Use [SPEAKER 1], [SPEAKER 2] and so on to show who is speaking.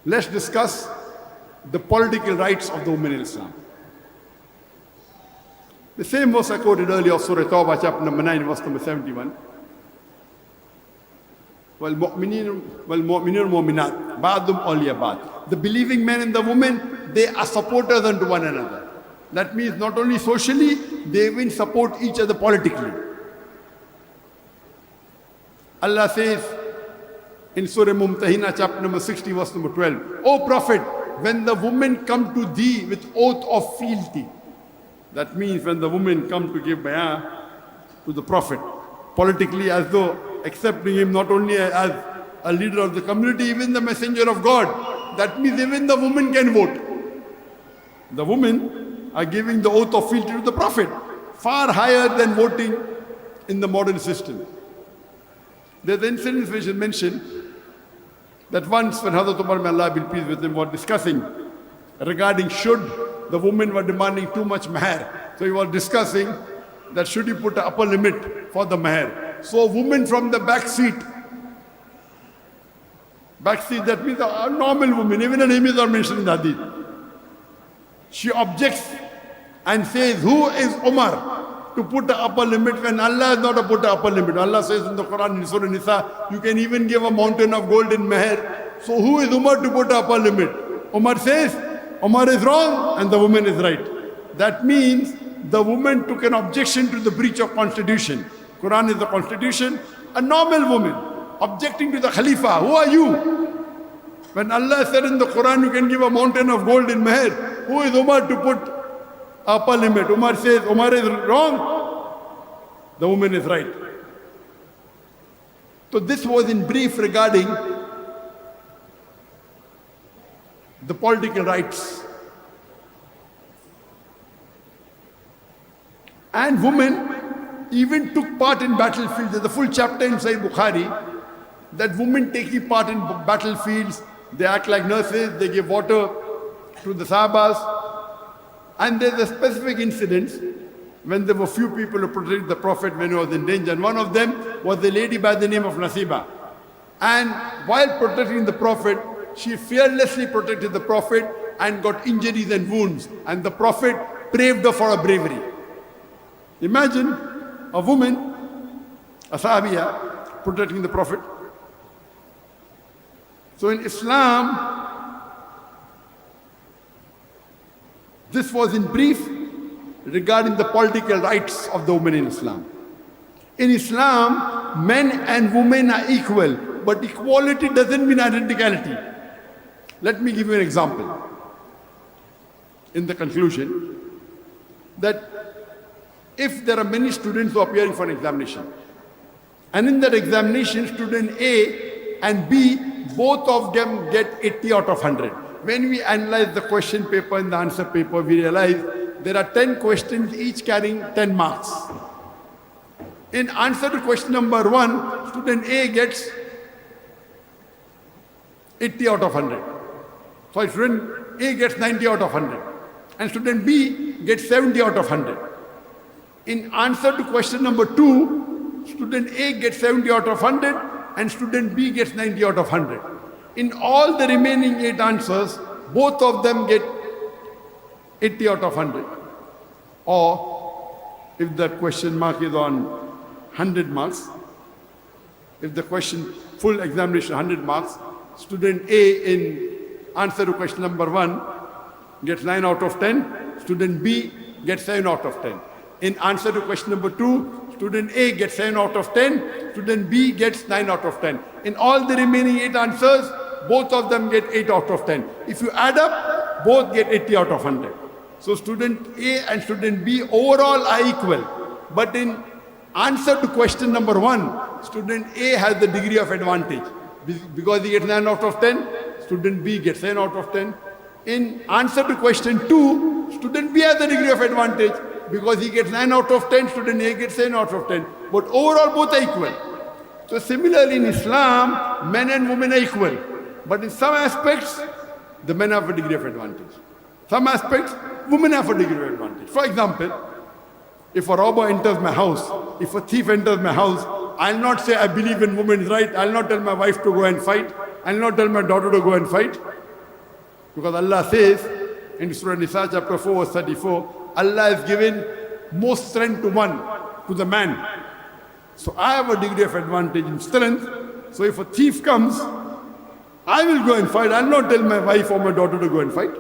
[SPEAKER 1] Let's discuss the political rights of the women in Islam. The same verse I quoted earlier of Surah Tawbah, chapter number 9, verse number 71. وَالْمُؤْمِنِينَ وَالْمُؤْمِنَاتِ بَعْضُهُمْ أَوْلِيَاءُ بَعْضٍ. The believing men and the women, they are supporters unto one another. That means not only socially, they even support each other politically. Allah says in Surah Mumtahina, chapter number 60, verse number 12, O Prophet, when the women come to thee with oath of fealty, that means when the women come to give bay'ah to the Prophet, politically as though accepting him not only as a leader of the community, even the messenger of God. That means even the women can vote. The women are giving the oath of fealty to the Prophet, far higher than voting in the modern system. There's an incident which is mentioned that once when Hazrat Umar, may Allah be pleased with him, was discussing regarding should the women were demanding too much mahr. So he was discussing that should he put an upper limit for the mahr. So a woman from the back seat, that means a normal woman, even her name is not mentioned in the hadith. She objects and says, who is Umar to put an upper limit when Allah has not put an upper limit? Allah says in the Quran, in Surah Nisa, you can even give a mountain of gold in mahr. So who is Umar to put an upper limit? Umar says, Umar is wrong and the woman is right. That means the woman took an objection to the breach of constitution. Quran is the constitution. A normal woman objecting to the Khalifa. Who are you? When Allah said in the Quran, you can give a mountain of gold in mahr. Who is Umar to put upper limit? Umar says, Umar is wrong. The woman is right. So this was in brief regarding the political rights. And women even took part in battlefields. There's a full chapter in Sahih Bukhari that women taking part in battlefields, they act like nurses, they give water to the Sahabas. And there's a specific incident when there were few people who protected the Prophet when he was in danger. And one of them was a lady by the name of Nasiba. And while protecting the Prophet, she fearlessly protected the Prophet and got injuries and wounds. And the Prophet praised her for her bravery. Imagine a woman, a Sahabiya, protecting the Prophet. So in Islam, this was in brief regarding the political rights of the women in Islam. In Islam, men and women are equal, but equality doesn't mean identicality. Let me give you an example in the conclusion that if there are many students who are appearing for an examination, and in that examination, student A and B, both of them get 80 out of 100. When we analyze the question paper and the answer paper, we realize there are 10 questions, each carrying 10 marks. In answer to question number 1, student A gets 80 out of 100. So student A gets 90 out of 100. And student B gets 70 out of 100. In answer to question number 2, student A gets 70 out of 100 and student B gets 90 out of 100. In all the remaining 8 answers, both of them get 80 out of 100. Or if the question mark is on 100 marks, if the question full examination 100 marks, student A in answer to question number 1 gets 9 out of 10, student B gets 7 out of 10. In answer to question number 2, student A gets 7 out of 10, student B gets 9 out of 10. In all the remaining 8 answers, both of them get 8 out of 10. If you add up, both get 80 out of 100. So student A and student B overall are equal. But in answer to question number 1, student A has the degree of advantage. Because he gets 9 out of 10, student B gets 7 out of 10. In answer to question 2, student B has the degree of advantage. Because he gets 9 out of 10, student A gets 7 out of 10. But overall both are equal. So similarly in Islam, men and women are equal. But in some aspects, the men have a degree of advantage. Some aspects, women have a degree of advantage. For example, if a robber enters my house, if a thief enters my house, I'll not say I believe in women's right. I'll not tell my wife to go and fight. I'll not tell my daughter to go and fight. Because Allah says in Surah Nisa chapter 4 verse 34, Allah has given more strength to one, to the man. So I have a degree of advantage in strength. So if a thief comes, I will go and fight. I'll not tell my wife or my daughter to go and fight.